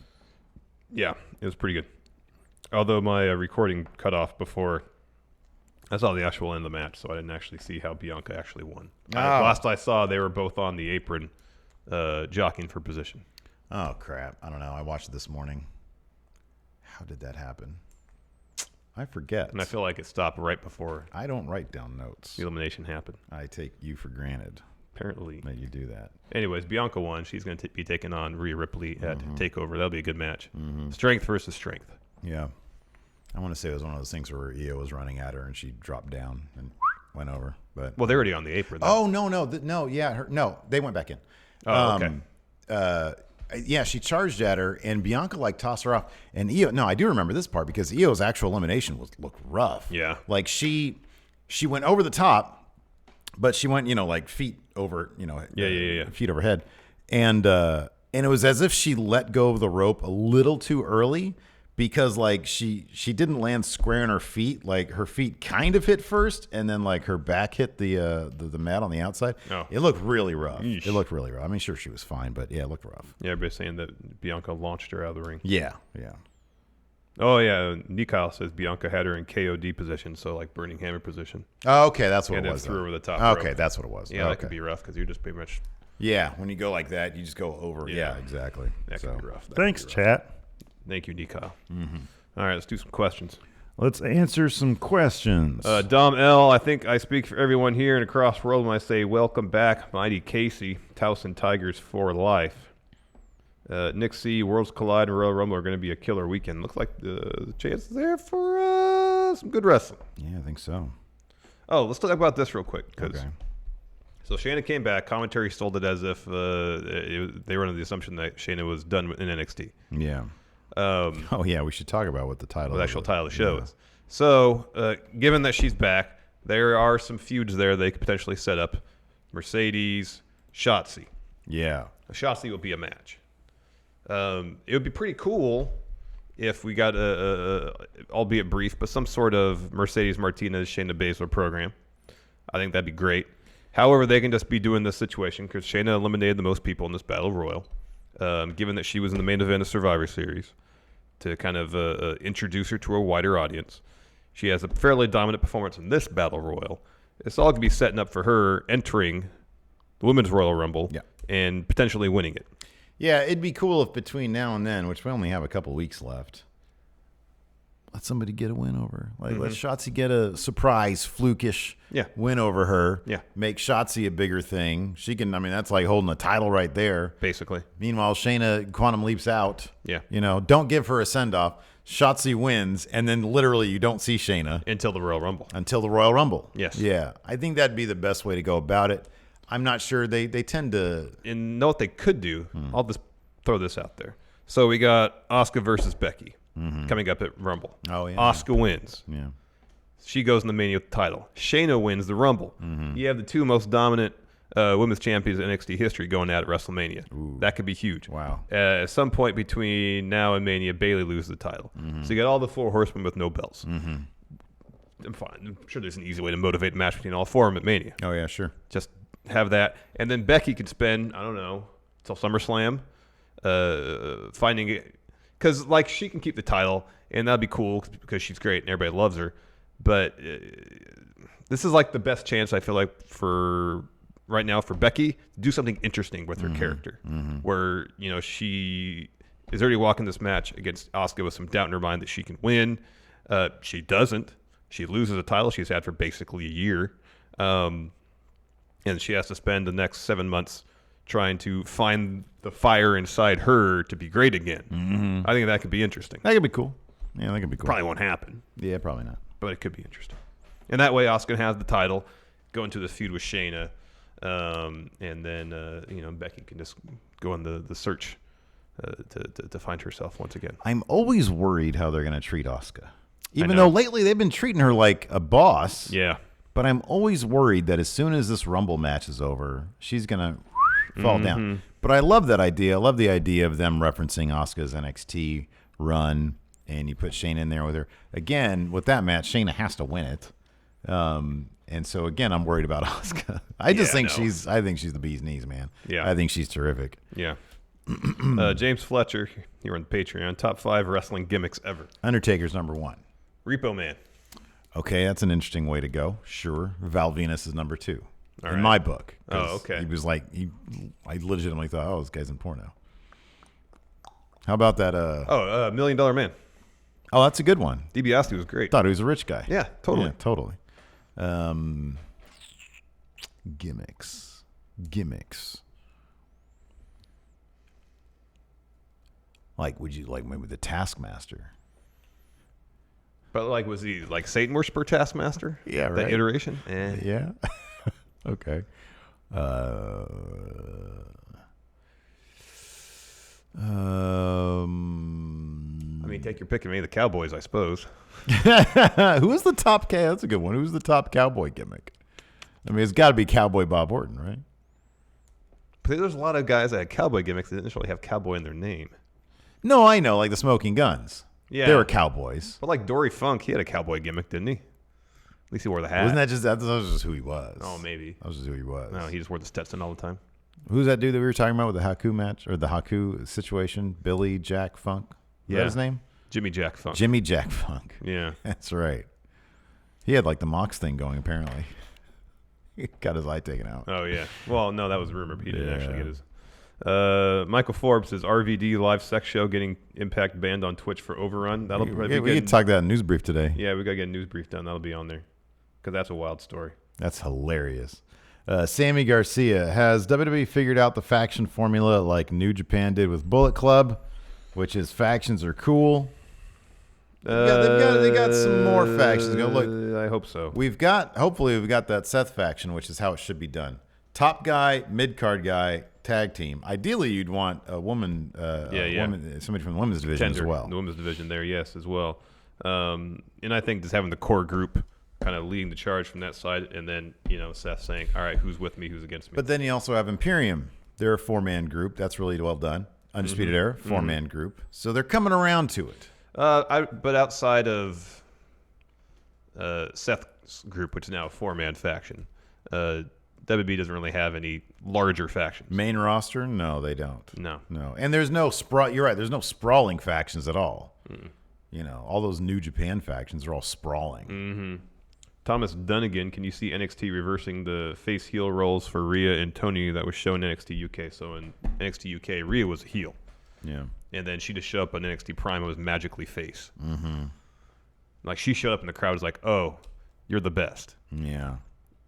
Yeah, it was pretty good. Although my recording cut off before I saw the actual end of the match, so I didn't actually see how Bianca actually won. Last I saw, they were both on the apron jockeying for position. Oh, crap. I don't know. I watched it this morning. How did that happen? I forget. And I feel like it stopped right before I don't write down notes. the elimination happened. I take you for granted Apparently. that you do that. Anyways, Bianca won. She's going to be taking on Rhea Ripley at TakeOver. That'll be a good match. Strength versus strength. Yeah. I want to say it was one of those things where Io was running at her and she dropped down and went over. But Well, they're already on the apron. Though. oh, no. Yeah. They went back in. Oh, okay. Yeah, she charged at her, and Bianca, like, tossed her off. And Io, no, I do remember this part because Io's actual elimination looked rough. Yeah. Like, she went over the top, but she went, like, feet over, feet overhead. And it was as if she let go of the rope a little too early because, like, she didn't land square on her feet. Like, her feet kind of hit first, and then, like, her back hit the mat on the outside. Oh. It looked really rough. Yeesh. It looked really rough. I mean, sure, she was fine, but, yeah, it looked rough. Yeah, everybody's saying that Bianca launched her out of the ring. Yeah. Oh, yeah. Nikal says Bianca had her in KOD position, so like Burning Hammer position. Oh, okay, that's what And it then was. threw her over the top Okay, rope. that's what it was. Yeah, okay. that could be rough because you're just pretty much Yeah, when you go like that, you just go over. Yeah. Yeah, exactly. That So, could be rough. That Thanks, could be rough. chat. Thank you, D. Kyle. All right, let's do some questions. let's answer some questions. Dom L, I think I speak for everyone here and across the world when I say welcome back, Mighty Casey, Towson Tigers for life. Nick C, Worlds Collide and Royal Rumble are going to be a killer weekend. Looks like the chance is there for some good wrestling. Yeah, I think so. Oh, let's talk about this real quick. Okay. So Shayna came back. Commentary sold it as if they were under the assumption that Shayna was done in NXT. Yeah. Oh, yeah, we should talk about what the title The actual title of the show Yeah. is. So, given that she's back, there are some feuds there they could potentially set up. Mercedes, Shotzi. Yeah. Shotzi will be a match. It would be pretty cool if we got albeit brief, but some sort of Mercedes Martinez, Shayna Baszler program. I think that'd be great. However, they can just be doing this situation because Shayna eliminated the most people in this Battle Royal, given that she was in the main event of Survivor Series, to kind of introduce her to a wider audience. She has a fairly dominant performance in this Battle Royal. It's all going to be setting up for her entering the Women's Royal Rumble and potentially winning it. Yeah, it'd be cool if between now and then, which we only have a couple weeks left, let somebody get a win over. Like, let Shotzi get a surprise, flukish win over her. Yeah. Make Shotzi a bigger thing. She can, I mean, that's like holding a title right there. Basically. Meanwhile, Shayna quantum leaps out. Yeah. You know, don't give her a send-off. Shotzi wins, and then literally you don't see Shayna. Until the Royal Rumble. Until the Royal Rumble. Yes. Yeah. I think that'd be the best way to go about it. I'm not sure. They tend to... And know what they could do? I'll just throw this out there. So we got Asuka versus Becky coming up at Rumble. Oh, yeah. Asuka wins. Yeah. She goes in the Mania with the title. Shayna wins the Rumble. You have the two most dominant women's champions in NXT history going at WrestleMania. That could be huge. Wow. At some point between now and Mania, Bayley loses the title. So you got all the four horsemen with no belts. I'm fine. I'm sure there's an easy way to motivate a match between all four of them at Mania. Oh, yeah, sure. Just have that. And then Becky could spend, I don't know, till SummerSlam finding it. Because, like, she can keep the title, and that'd be cool because she's great and everybody loves her. But this is, like, the best chance, I feel like, for right now for Becky to do something interesting with her character. Where, you know, she is already walking this match against Asuka with some doubt in her mind that she can win. She doesn't. She loses a title she's had for basically a year. And she has to spend the next 7 months trying to find the fire inside her to be great again. I think that could be interesting. That could be cool. Yeah, that could be cool. Probably won't happen, Yeah, probably not. but it could be interesting. And that way, Asuka has the title, go into the feud with Shayna, and then you know, Becky can just go on the search to find herself once again. I'm always worried how they're going to treat Asuka. Even though lately they've been treating her like a boss. Yeah. But I'm always worried that as soon as this Rumble match is over, she's going to fall down. But I love that idea. I love the idea of them referencing Asuka's NXT run, and you put Shayna in there with her. Again, with that match, Shayna has to win it. And so, again, I'm worried about Asuka. I think she's the bee's knees, man. Yeah. I think she's terrific. Yeah. James Fletcher, here on Patreon, top 5 wrestling gimmicks ever. Undertaker's number 1. Repo Man. Okay, that's an interesting way to go. Sure. Val Venus is number 2 in right. my book. Oh, okay. He was like, I legitimately thought, oh, this guy's in porno. How about that? $1 Million Man. Oh, that's a good one. DiBiase was great. Thought he was a rich guy. Yeah, totally. Yeah, totally. Gimmicks. Like, would you like maybe the Taskmaster? But like, was he like Satan worshiper Taskmaster? Yeah, That right. iteration? Yeah. Okay. I mean, take your pick of me, the Cowboys, I suppose. Who is the top cow? That's a good one. Who's the top cowboy gimmick? I mean, it's got to be Cowboy Bob Orton, right? But there's a lot of guys that had cowboy gimmicks that didn't necessarily have cowboy in their name. No, I know, like the Smoking Guns. Yeah. They were cowboys. But like Dory Funk, he had a cowboy gimmick, didn't he? At least he wore the hat. Wasn't that was just who he was? Oh, maybe. That was just who he was. No, he just wore the Stetson all the time. Who's that dude that we were talking about with the Haku match or the Haku situation? Billy Jack Funk? Is that his name? Jimmy Jack Funk. Jimmy Jack Funk. Yeah. That's right. He had like the Mox thing going, apparently. Got his eye taken out. Oh, yeah. Well, no, that was rumored. He didn't actually get his. Michael Forbes says RVD live sex show getting Impact banned on Twitch for overrun. That'll we could talk that in news brief today. Yeah, we got to get a news brief done. That'll be on there because that's a wild story. That's hilarious. Sammy Garcia, has WWE figured out the faction formula like New Japan did with Bullet Club, which is factions are cool? They got some more factions. Look, I hope so. Hopefully we've got that Seth faction, which is how it should be done. Top guy, mid card guy, tag team. Ideally, you'd want a woman, somebody from the women's division as well. The women's division there, yes, as well. And I think just having the core group kind of leading the charge from that side, and then Seth saying, "All right, who's with me, who's against me." But then you also have Imperium. They're a 4-man group. That's really well done. Undisputed Era, 4-man group. So they're coming around to it. But outside of Seth's group, which is now a 4-man faction, WB doesn't really have any larger factions. Main roster? No, they don't. No. And there's no You're right. There's no sprawling factions at all. All those New Japan factions are all sprawling. Thomas Dunnigan, can you see NXT reversing the face heel roles for Rhea and Tony that was shown in NXT UK? So in NXT UK, Rhea was a heel. Yeah. And then she just showed up on NXT Prime and was magically face. Like she showed up and the crowd was like, "Oh, you're the best." Yeah.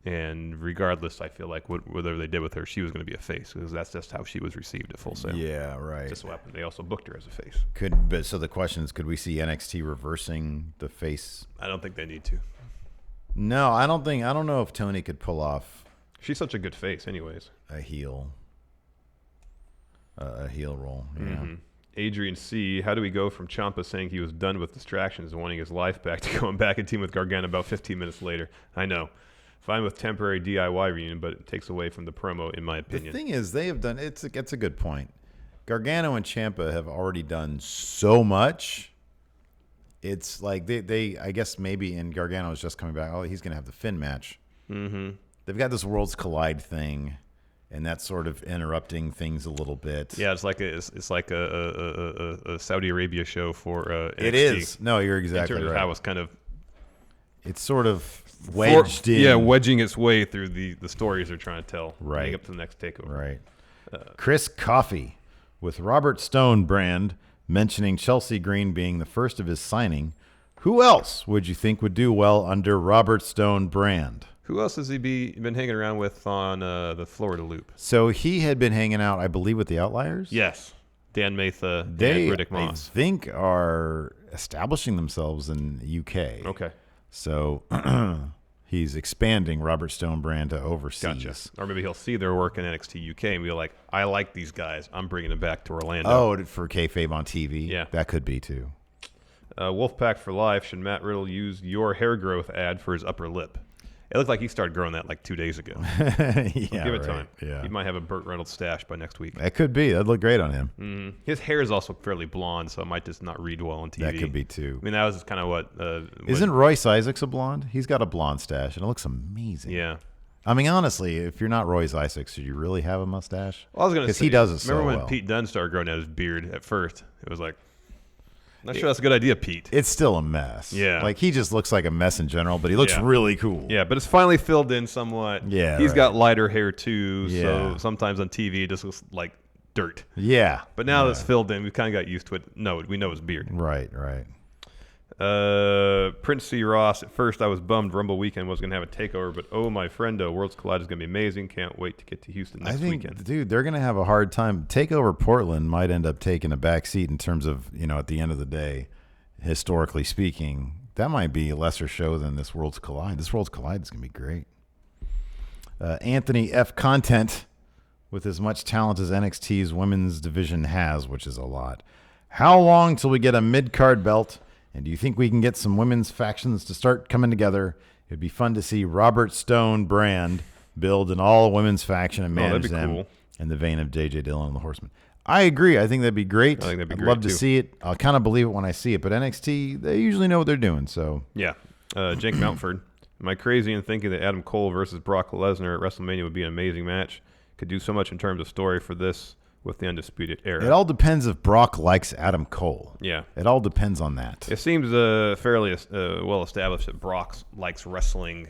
And regardless, I feel like whatever they did with her, she was going to be a face because that's just how she was received at Full Sail. Yeah, right. Just so happened they also booked her as a face. So the question is, could we see NXT reversing the face? I don't think they need to. No, I don't know if Tony could pull off. She's such a good face, anyways. A heel role. Yeah. Adrian C. How do we go from Ciampa saying he was done with distractions and wanting his life back to going back and team with Gargano about 15 minutes later? I know. Fine with temporary DIY reunion, but it takes away from the promo, in my opinion. The thing is, they have done it's a good point. Gargano and Ciampa have already done so much. It's like they I guess maybe in Gargano is just coming back. Oh, he's going to have the Finn match. They've got this Worlds Collide thing, and that's sort of interrupting things a little bit. Yeah, it's like a Saudi Arabia show for NXT. It is. No, you're exactly in terms right. of how it's kind of it's sort of wedged in. Yeah, wedging its way through the stories they're trying to tell. Right. Leading up to the next takeover. Right. Chris Coffey with Robert Stone brand mentioning Chelsea Green being the first of his signing. Who else would you think would do well under Robert Stone brand? Who else has he been hanging around with on the Florida Loop? So he had been hanging out, I believe, with the Outliers. Yes. Dan Matha and Riddick Moss. I think, are establishing themselves in the UK. Okay. So he's expanding Robert Stone brand to overseas. Gotcha. Or maybe he'll see their work in NXT UK and be like, I like these guys. I'm bringing them back to Orlando. Oh, for kayfabe on TV? Yeah. That could be, too. Wolfpack for life. Should Matt Riddle use your hair growth ad for his upper lip? It looked like he started growing that like 2 days ago. Give it time. Yeah. He might have a Burt Reynolds stash by next week. That could be. That'd look great on him. His hair is also fairly blonde, so it might just not read well on TV. That could be, too. I mean, that was kind of what... Isn't Royce Isaacs a blonde? He's got a blonde stash, and it looks amazing. Yeah. I mean, honestly, if you're not Royce Isaacs, should you really have a mustache? Well, I was going to say... Because he does it so well. Remember when Pete Dunne started growing out his beard at first? It was like... Not sure that's a good idea, Pete. It's still a mess. Yeah. Like, he just looks like a mess in general, but he looks really cool. Yeah, but it's finally filled in somewhat. Yeah. He's got lighter hair, too, Yeah. so sometimes on TV it just looks like dirt. Yeah. But now that it's filled in, we've kind of got used to it. No, we know it's beard. Right, right. Prince C. Ross, at first I was bummed Rumble Weekend was going to have a takeover, but oh, my friendo, Worlds Collide is going to be amazing. Can't wait to get to Houston next weekend. Dude, they're going to have a hard time. Takeover Portland might end up taking a back seat in terms of, at the end of the day, historically speaking, that might be a lesser show than this Worlds Collide. This Worlds Collide is going to be great. Anthony F. Content, with as much talent as NXT's women's division has, which is a lot. How long till we get a mid-card belt? And do you think we can get some women's factions to start coming together? It would be fun to see Robert Stone brand build an all-women's faction and manage them in the vein of J.J. Dillon and the Horsemen. I agree. I think that'd be great. I'd love to see it. I'll kind of believe it when I see it. But NXT, they usually know what they're doing. So yeah. Jake Mountford. Am I crazy in thinking that Adam Cole versus Brock Lesnar at WrestleMania would be an amazing match? Could do so much in terms of story for this with the Undisputed Era. It all depends if Brock likes Adam Cole. Yeah. It all depends on that. It seems fairly well established that Brock likes wrestling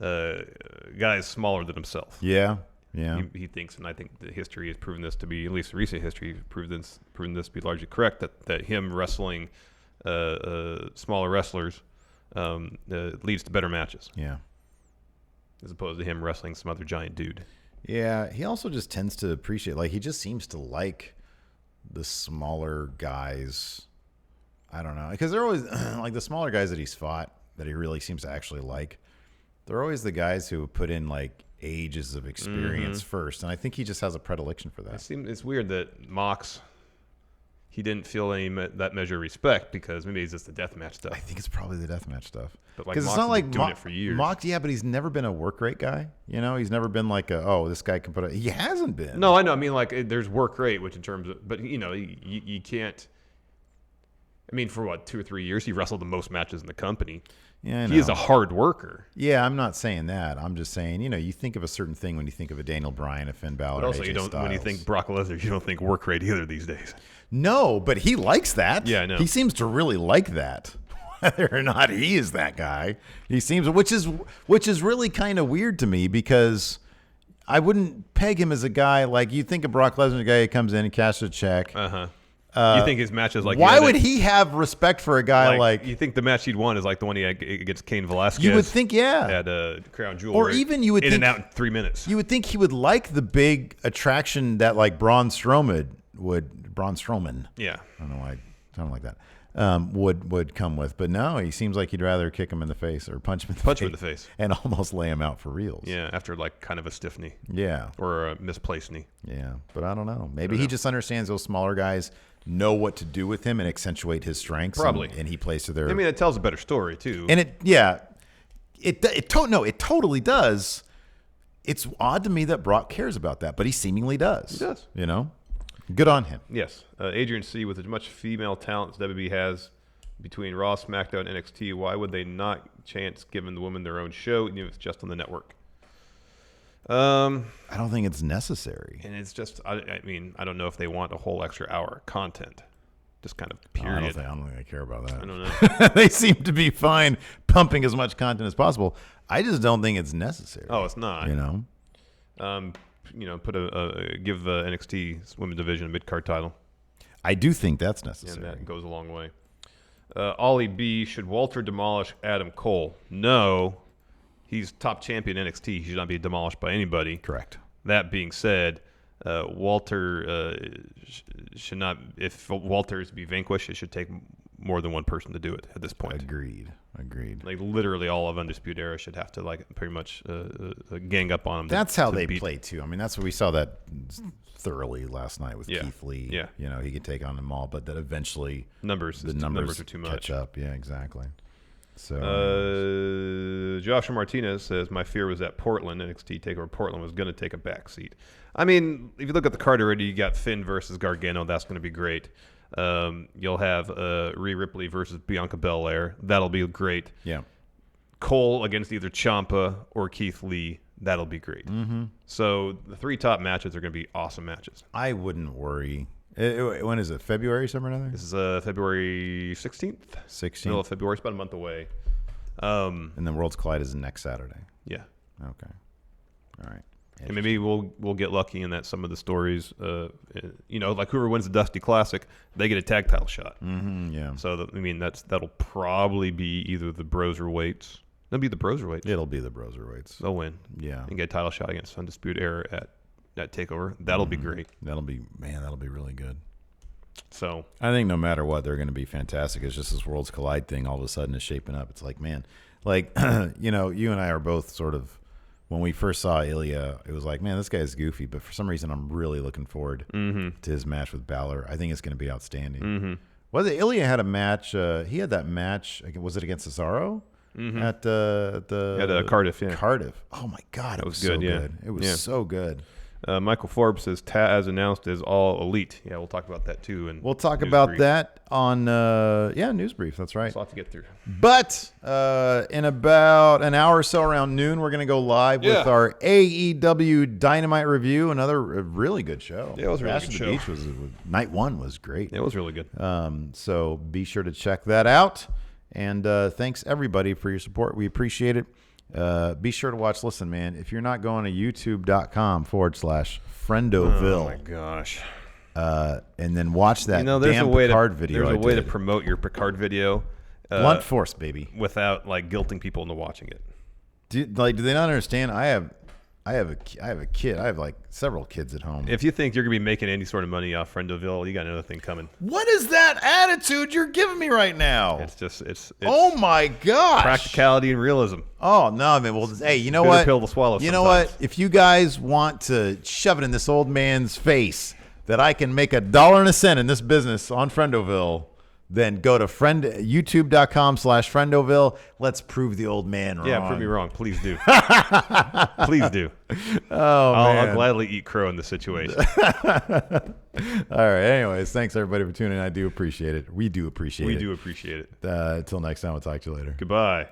guys smaller than himself. Yeah. He thinks, and I think the history has proven this to be, at least recent history, proven this to be largely correct, that him wrestling smaller wrestlers leads to better matches. Yeah. As opposed to him wrestling some other giant dude. Yeah, he also just tends to appreciate, like, he just seems to like the smaller guys. I don't know. Because they're always, like, the smaller guys that he's fought that he really seems to actually like, they're always the guys who put in, like, ages of experience first. And I think he just has a predilection for that. It's weird that Mox, he didn't feel that measure of respect because maybe it's just the deathmatch stuff. I think it's probably the deathmatch stuff. But, like, because Mox it's not has like been doing it for years. Mox, yeah, but he's never been a work rate guy. You know, he's never been like, this guy can put a. He hasn't been. No, I know. I mean, like, there's work rate, which in terms of, but you know, you can't. I mean, for what, 2 or 3 years, he wrestled the most matches in the company. Yeah, I know. He is a hard worker. Yeah, I'm not saying that. I'm just saying, you know, you think of a certain thing when you think of a Daniel Bryan, a Finn Balor, But also, AJ you don't. Styles. When you think Brock Lesnar, you don't think work rate either these days. No, but he likes that. Yeah, I know. He seems to really like that. Whether or not he is that guy, he seems, which is really kind of weird to me because I wouldn't peg him as a guy like you think of Brock Lesnar, a guy who comes in and cashes a check. You think his matches like why would he have respect for a guy like you think the match he'd won is like the one he had against Cain Velasquez? you would think, yeah, at Crown Jewel, or even you would in think, and out in 3 minutes. You would think he would like the big attraction that like Braun Strowman, Yeah, I don't know why I sound like that. Would come with, but no, he seems like he'd rather kick him in the face or punch him in the face and almost lay him out for reals. Yeah, after like kind of a stiff knee. Yeah, or a misplaced knee. Yeah, but I don't know. Maybe he just understands those smaller guys know what to do with him and accentuate his strengths. Probably, and he plays to their. I mean, it tells a better story too. And it totally does. It's odd to me that Brock cares about that, but he seemingly does. He does. You know. Good on him. Yes. Adrian C., with as much female talent as WWE has between Raw, SmackDown, and NXT, why would they not chance giving the women their own show, even if it's just on the network? I don't think it's necessary. And it's just, I mean, I don't know if they want a whole extra hour of content. Just kind of period. I don't think I care about that. I don't know. They seem to be fine pumping as much content as possible. I just don't think it's necessary. Oh, it's not. You know? Give NXT's women's division a mid-card title. I do think that's necessary. And that goes a long way. Ollie B, should Walter demolish Adam Cole? No. He's top champion NXT. He should not be demolished by anybody. Correct. That being said, Walter should not, if Walter is to be vanquished, it should take more than one person to do it at this point. Agreed. Like literally all of Undisputed Era should have to like pretty much gang up on him. That's how they play too. I mean, that's what we saw that thoroughly last night with Keith Lee. Yeah. You know, he could take on them all, but that eventually the numbers are too much. Catch up. Yeah, exactly. So Joshua Martinez says, my fear was that Portland, NXT TakeOver Portland, was going to take a back seat. I mean, if you look at the card already, you got Finn versus Gargano. That's going to be great. You'll have Rhea Ripley versus Bianca Belair. That'll be great. Yeah. Cole against either Ciampa or Keith Lee. That'll be great. Mm-hmm. So the 3 top matches are going to be awesome matches. I wouldn't worry. When is it? February, somewhere or another? This is February 16th. 16th. Middle of February. It's about a month away. And then Worlds Collide is next Saturday. Yeah. Okay. All right. And maybe we'll get lucky in that some of the stories, like whoever wins the Dusty Classic, they get a tag title shot. Mm-hmm, yeah. So that'll probably be either the Broserweights. It'll be the Broserweights. It'll be the Broserweights. They'll win. Yeah. And get a title shot against Undisputed Era at that TakeOver. That'll be great. That'll be really good. So I think no matter what, they're going to be fantastic. It's just this Worlds Collide thing all of a sudden is shaping up. It's like, man, like you and I are both sort of. When we first saw Ilya, it was like, man, this guy's goofy. But for some reason, I'm really looking forward to his match with Balor. I think it's going to be outstanding. Mm-hmm. Was it Ilya had a match? He had that match. Was it against Cesaro at Cardiff? Yeah, Cardiff. Oh my God, it was good. So good. It was so good. Michael Forbes says Taz announced as All Elite. Yeah, we'll talk about that too. And we'll talk about that on News Brief. That's right. There's a lot to get through. But in about an hour or so, around noon, we're going to go live with our AEW Dynamite review. Another really good show. Yeah, it was a really good show. Beach night 1 was great. It was really good. So be sure to check that out. And thanks everybody for your support. We appreciate it. Be sure to watch. Listen, man, if you're not going to youtube.com/Friendoville. Oh my gosh. And then watch that there's damn a way Picard video. There's a I way to did. promote your Picard video. Blunt force, baby. Without like guilting people into watching it. Do they not understand? I have a kid. I have like several kids at home. If you think you're gonna be making any sort of money off Friendoville, you got another thing coming. What is that attitude you're giving me right now? It's oh my gosh. Practicality and realism. Oh no, I mean, well, hey, you know Bitter what? pill to swallow You know sometimes. what? If you guys want to shove it in this old man's face that I can make $1.01 in this business on Friendoville, then go to youtube.com/Friendoville. Let's prove the old man wrong. Yeah, prove me wrong. Please do. Please do. Oh, man. I'll gladly eat crow in this situation. All right. Anyways, thanks everybody for tuning in. I do appreciate it. We do appreciate it. We do appreciate it. Until next time, we'll talk to you later. Goodbye.